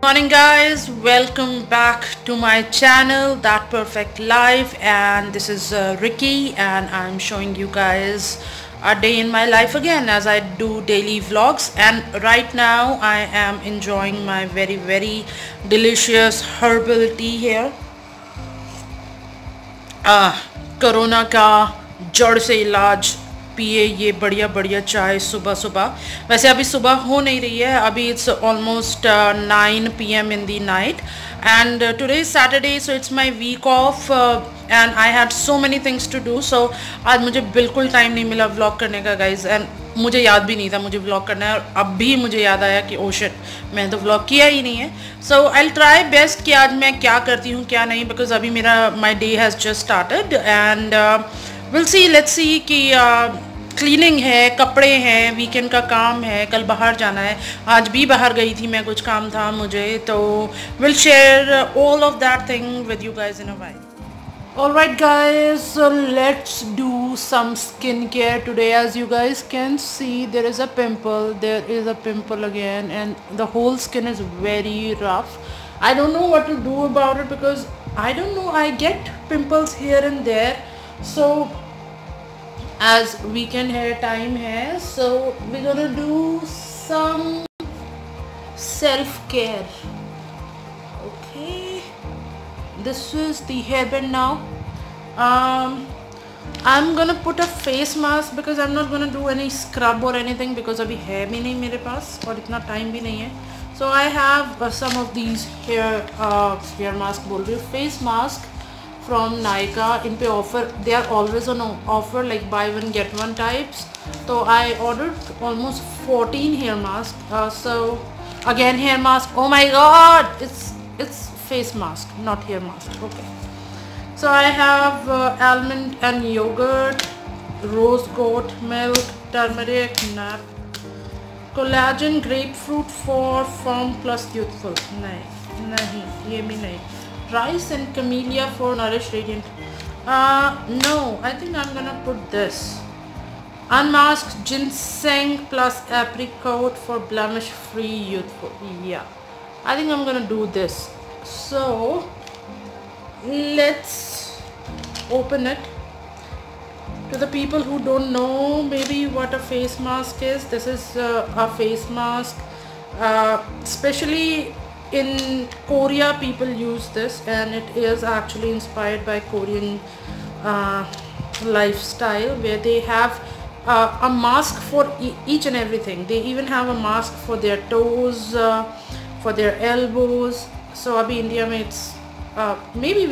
Morning guys, welcome back to my channel That Perfect Life, and this is Ricky, and I'm showing you guys a day in my life again as I do daily vlogs. And right now I am enjoying my very delicious herbal tea here. Corona का जड़ से इलाज पिए ये बढ़िया चाय सुबह सुबह। वैसे अभी सुबह हो नहीं रही है, अभी it's almost 9 PM in the night, and today is Saturday, so it's my week off and I had so many things to do. So आज मुझे बिल्कुल टाइम नहीं मिला व्लॉग करने का गाइज, एंड मुझे याद भी नहीं था मुझे व्लॉग करना है, और अब भी मुझे याद आया कि ओ शिट, मैंने तो व्लॉग किया ही नहीं है। सो आई विल ट्राई बेस्ट कि आज मैं क्या करती हूँ क्या नहीं, बिकॉज अभी मेरा my day has just started, and will see, let's see कि क्लीनिंग है, कपड़े हैं, वीकेंड का काम है, कल बाहर जाना है, आज भी बाहर गई थी मैं, कुछ काम था मुझे, तो will share all of that thing with you guys in a while. Alright guys, so let's do some skincare today. As you guys can see, there is a pimple again, and the whole skin is very rough. I don't know what to do about it because I don't know, I get pimples here and there. So as weekend hair time hai, so we're gonna do some self-care. Okay, this is the hairband now. I'm gonna put a face mask because I'm not gonna do any scrub or anything because अभी है भी नहीं मेरे पास और इतना time भी नहीं है. So I have some of these hair mask बोल रही हूँ, face mask from Nykaa. इन पे offer, they are always on offer, like buy one get one types. So I ordered almost 14 hair mask. So again hair mask. Oh my god, it's face mask, not hair mask. Okay. So I have almond and yogurt, rose goat milk, turmeric, nut, collagen, grapefruit for firm plus youthful. नहीं ये भी नहीं. Rice and camellia for nourish radiant. No, I think I'm gonna put this. Unmasked ginseng plus apricot for blemish free youthful. Yeah, I think I'm gonna do this. So let's open it. To the people who don't know maybe what a face mask is, this is a face mask, especially in Korea people use this, and it is actually inspired by Korean lifestyle, where they have a mask for each and everything. They even have a mask for their toes, for their elbows. So abhi India mein it's maybe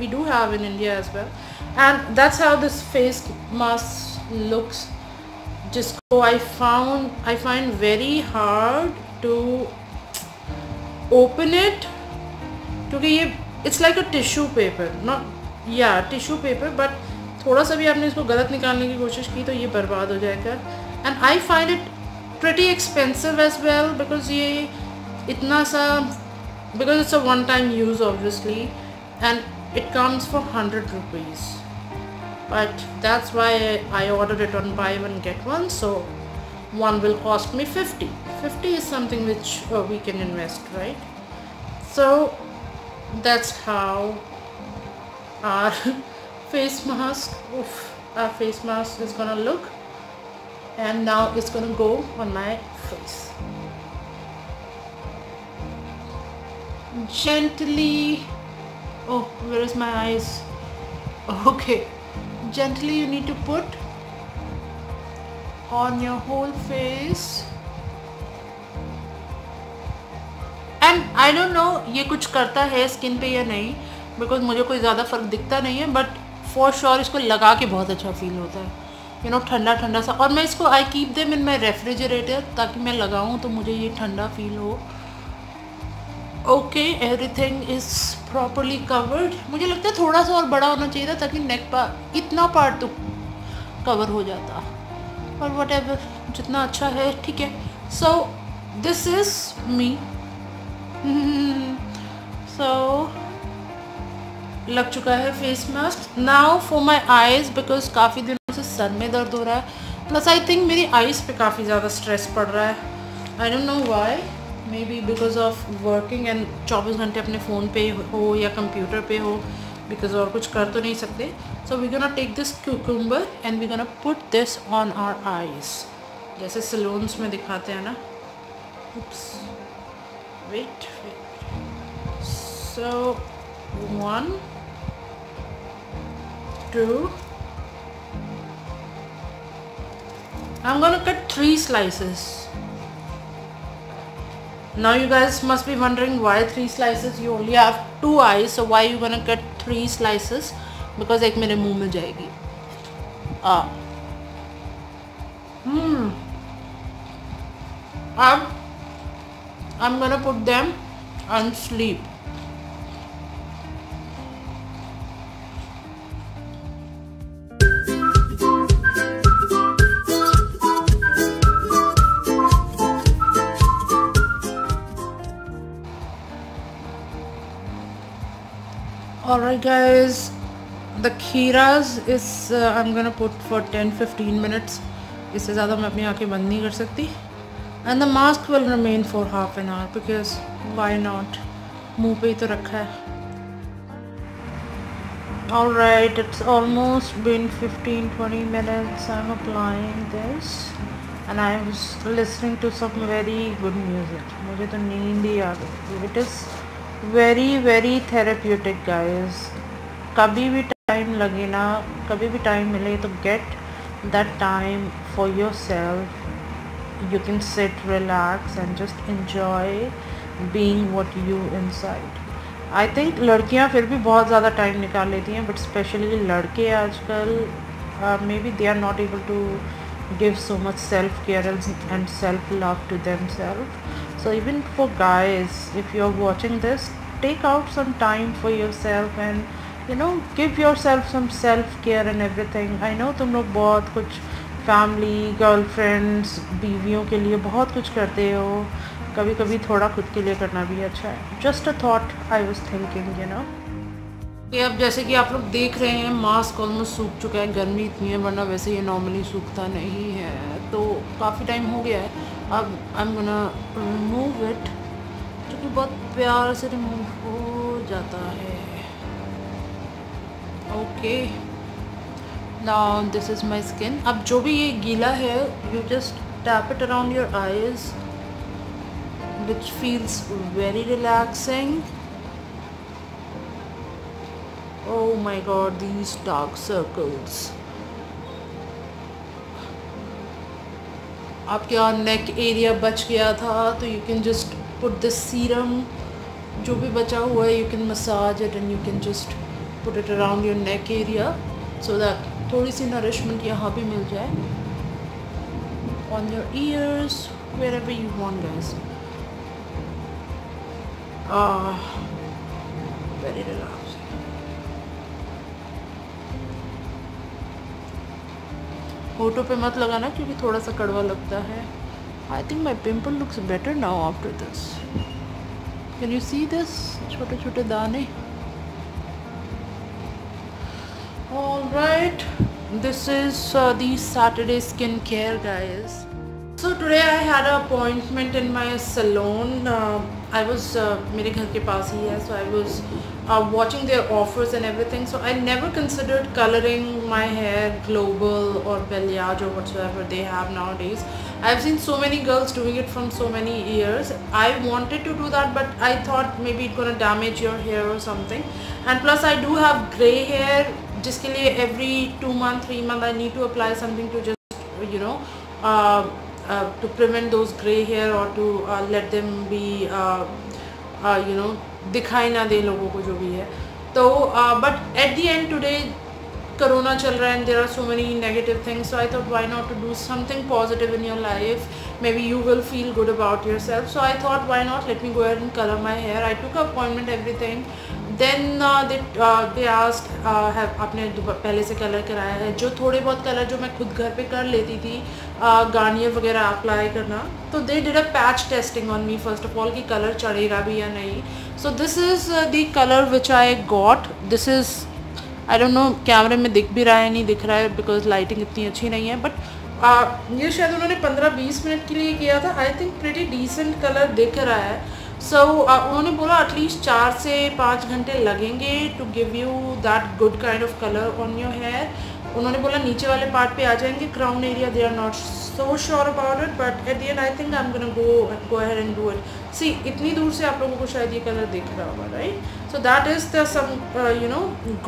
we do have in India as well, and that's how this face mask looks. Just I find very hard to open it क्योंकि ये it's like a tissue paper, not tissue paper, but थोड़ा सा भी आपने इसको गलत निकालने की कोशिश की तो ये बर्बाद हो जाएगा. And I find it pretty expensive as well because ये इतना सा, because it's a one-time use obviously, and it comes for 100 rupees, but that's why I ordered it on buy one get one, so one will cost me 50 is something which we can invest, right? So that's how our face mask is gonna look, and now it's gonna go on my face. Gently, oh, where is my eyes? Okay, gently you need to put on your whole face, and I don't know ये कुछ करता है skin पे या नहीं, because मुझे कोई ज़्यादा फ़र्क दिखता नहीं है, बट फॉर श्योर इसको लगा के बहुत अच्छा फील होता है, यू नो, ठंडा सा. और मैं इसको I keep them in my refrigerator ताकि मैं लगाऊँ तो मुझे ये ठंडा फील हो. Okay, everything is properly covered. मुझे लगता है थोड़ा सा और बड़ा होना चाहिए था ताकि नेक पार्ट, इतना पार्ट तो कवर हो जाता, और वट एवर, जितना अच्छा है ठीक है. सो दिस इज़ मी. सो लग चुका है face mask. Now for my eyes, because काफ़ी दिनों से सर में दर्द हो रहा है, प्लस आई थिंक मेरी आईज़ पे काफ़ी ज़्यादा स्ट्रेस पड़ रहा है. I don't know why. May be because of working and 24 घंटे अपने फ़ोन पे हो या कंप्यूटर पे हो, बिकॉज और कुछ कर तो नहीं सकते. So we gonna take this cucumber and we gonna put this on our eyes, जैसे सलून्स में दिखाते हैं ना. Oops. Wait. So 1, 2. I'm gonna cut 3 slices. Now you guys must be wondering why 3 slices. You only have 2 eyes, so why you gonna cut 3 slices? Because एक मेरे मुंह में जाएगी. अब I'm gonna put them on sleep. Alright guys, the खीराज is I'm gonna put for 10-15 minutes. इससे ज़्यादा मैं अपनी आँखें बंद नहीं कर सकती. And the mask will remain for half an hour because why not? मुँह पे ही तो रखा है. Alright, it's almost been 15-20 minutes. I'm applying this and I was listening to some very good music. मुझे तो नींद ही आ गई. It is very therapeutic guys. कभी भी टाइम लगे ना, कभी भी टाइम मिले तो get that time for yourself. You can sit, relax and just enjoy being what you inside. I think लड़कियां फिर भी बहुत ज़्यादा टाइम निकाल लेती हैं, but especially लड़के आजकल maybe they are not able to give so much self care and self love to themselves. So even for guys, if you are watching this, take out some time for yourself and give yourself some self care and everything. I know तुम लोग बहुत कुछ family, girlfriends, बीवियों के लिए बहुत कुछ करते हो. कभी कभी थोड़ा खुद के लिए करना भी अच्छा है. Just a thought I was thinking ये अब जैसे कि आप लोग देख रहे हैं मास्क ऑलमोस्ट सूख चुका है. गर्मी इतनी है, वरना वैसे ये नॉर्मली सूखता नहीं है. तो काफ़ी टाइम हो गया है. अब आई एम गोना रिमूव इट, जो कि बहुत प्यार से रिमूव हो जाता है. Okay, now this is my skin. अब जो भी ये गीला है, you just tap it around your eyes, which feels very relaxing. Oh my god, these dark circles. आपका neck area बच गया था, तो you can just put the serum, जो भी बचा हुआ है, you can massage it and you can just put it around your neck area so that थोड़ी सी नरिशमेंट यहाँ भी मिल जाए. On your ears, wherever you want guys. Very relaxing. होठों पे मत लगाना क्योंकि थोड़ा सा कड़वा लगता है. I think my pimple looks better now after this. Can you see this? छोटे छोटे दाने. Alright, this is the Saturday skincare guys. So today I had an appointment in my salon. I was मेरे घर के पास ही है, so I was watching their offers and everything. So I never considered coloring my hair global or balayage or whatsoever they have nowadays. I've seen so many girls doing it from so many years. I wanted to do that, but I thought maybe it's gonna damage your hair or something. And plus I do have grey hair, जिसके लिए every 2 months 3 months I need to apply something to just to prevent those grey hair or to let them be दिखाई ना दे लोगों को जो भी है. तो but at the end today corona चल रहा है and there are so many negative things, so I thought why not to do something positive in your life. Maybe you will feel good about yourself. So I thought why not, let me go ahead and color my hair. I took an appointment, everything. Then they asked आपने पहले से colour कराया है? जो थोड़े बहुत colour जो मैं खुद घर पे कर लेती थी, गार्नियर वगैरह अप्लाई करना, तो they did a patch testing on me first of all कि कलर चढ़ेगा भी या नहीं. So this is the color which I got. This is I don't know कैमरे में दिख भी रहा है नहीं दिख रहा है because lighting इतनी अच्छी नहीं है, but ये शायद उन्होंने 15-20 मिनट के लिए किया था। I think pretty decent colour दिख रहा है। सो उन्होंने बोला एटलीस्ट 4 से 5 घंटे लगेंगे to give you that good kind of colour on your hair. उन्होंने बोला नीचे वाले पार्ट पे आ जाएंगे, crown area they are not so sure about it, but at the end I think I am gonna go ahead and do it. See इतनी दूर से आप लोगों को शायद ये कलर दिख रहा होगा, right? So that is the some you know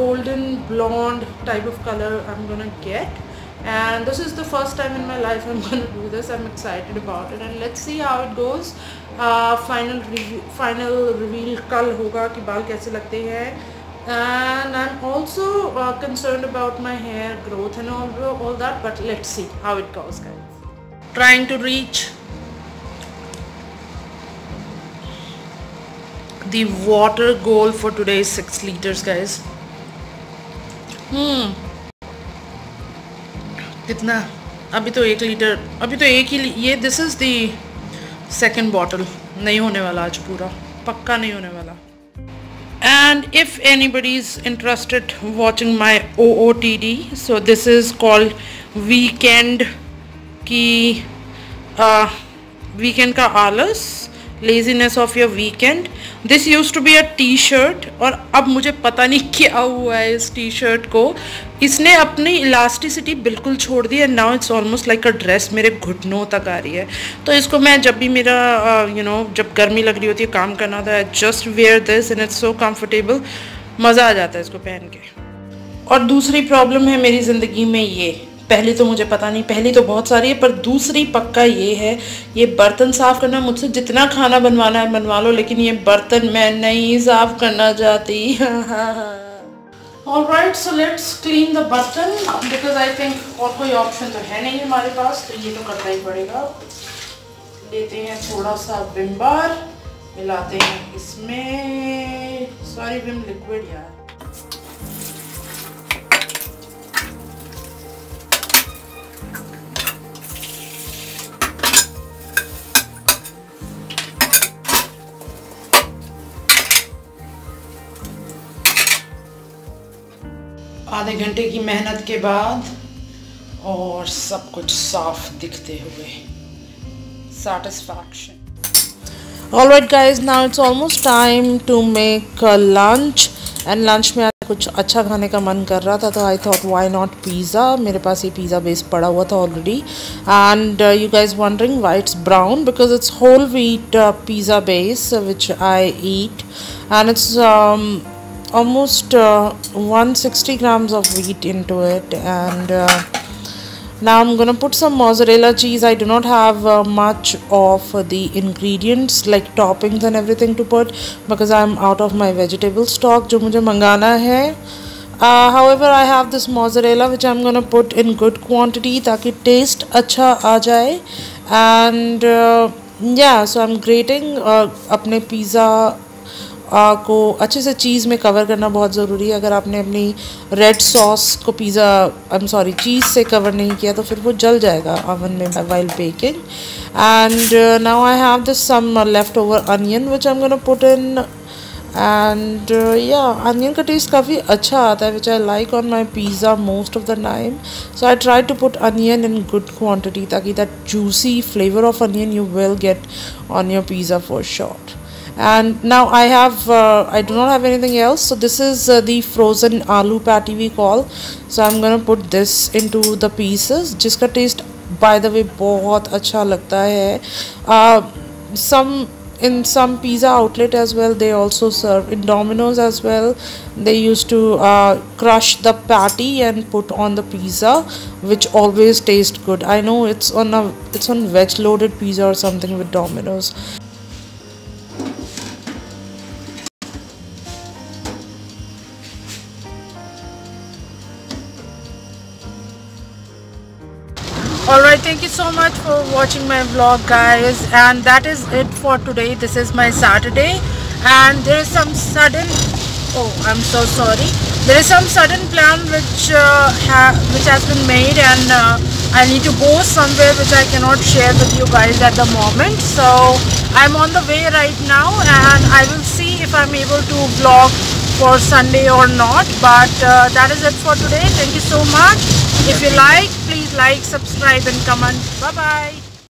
golden blonde type of colour I am gonna get, and this is the first time in my life I'm going to do this. I'm excited about it and let's see how it goes. Final reveal कल होगा कि बाल कैसे लगते हैं, and I'm also concerned about my hair growth and all that, but let's see how it goes, guys. Trying to reach the water goal for today is 6 liters, guys. कितना? अभी तो 1 लीटर, अभी तो एक ही ये this is the second bottle. नहीं होने वाला आज पूरा, पक्का नहीं होने वाला। And if anybody is interested watching my OOTD, so this is called weekend की वीकेंड का आलस, laziness of your weekend. This use to be a T shirt और अब मुझे पता नहीं क्या हुआ है इस टी शर्ट को, इसने अपनी इलास्टिसिटी बिल्कुल छोड़ दी है। Now it's almost like a dress, मेरे घुटनों तक आ रही है। तो इसको मैं जब भी मेरा जब गर्मी लग रही होती है, काम करना होता है, just wear this and it's so comfortable, मज़ा आ जाता है इसको पहन के। और दूसरी प्रॉब्लम है मेरी ज़िंदगी में ये, पहली तो मुझे पता नहीं, पहली तो बहुत सारी है, पर दूसरी पक्का ये है, ये बर्तन साफ़ करना। मुझसे जितना खाना बनवाना है बनवा लो, लेकिन ये बर्तन मैं नहीं साफ़ करना चाहती। Alright, so let's clean the बर्तन बिकॉज आई थिंक और कोई ऑप्शन तो है नहीं हमारे पास, तो ये तो करना ही पड़ेगा। लेते हैं थोड़ा सा विम बार, मिलाते हैं इसमें, सॉरी विम लिक्विड यार, आधे घंटे की मेहनत के बाद और सब कुछ साफ दिखते हुए satisfaction. Alright guys, now it's almost time to make lunch and lunch में कुछ अच्छा खाने का मन कर रहा था, तो I thought why not pizza. मेरे पास ये पिज़्ज़ा बेस पड़ा हुआ था already, and you guys wondering why it's brown, because it's whole wheat pizza base which I eat, and it's almost 160 grams of wheat into it, and now I'm gonna put some mozzarella cheese. I do not have much of the ingredients like toppings and everything to put because I'm out of my vegetable stock जो मुझे मंगाना है। however I have this mozzarella which I'm gonna put in good quantity ताकि taste अच्छा आ जाए, and yeah, so I'm grating अपने pizza को अच्छे से चीज़ में कवर करना बहुत ज़रूरी है। अगर आपने अपनी रेड सॉस को चीज़ से कवर नहीं किया तो फिर वो जल जाएगा ओवन में while baking. And now I have this some leftover onion which I am gonna put in, and या अनियन का टेस्ट काफ़ी अच्छा आता है which I like on my pizza most of the time, so I try to put onion in good quantity ताकि that juicy flavour of onion you will get on your pizza for sure. And now I do not have anything else, so this is the frozen aloo patty we call, so I'm gonna put this into the pieces जिसका taste by the way बहुत अच्छा लगता है। In some pizza outlet as well they also serve, in Domino's as well they used to crush the patty and put on the pizza, which always tastes good. I know it's on veg loaded pizza or something with Domino's. Alright, thank you so much for watching my vlog guys, and that is it for today. This is my Saturday, and there is some sudden, I'm so sorry, there is some sudden plan which has been made, and I need to go somewhere which I cannot share with you guys at the moment. So I'm on the way right now, and I will see if I'm able to vlog for Sunday or not, but that is it for today. Thank you so much. If you like, please like, subscribe and comment. Bye bye.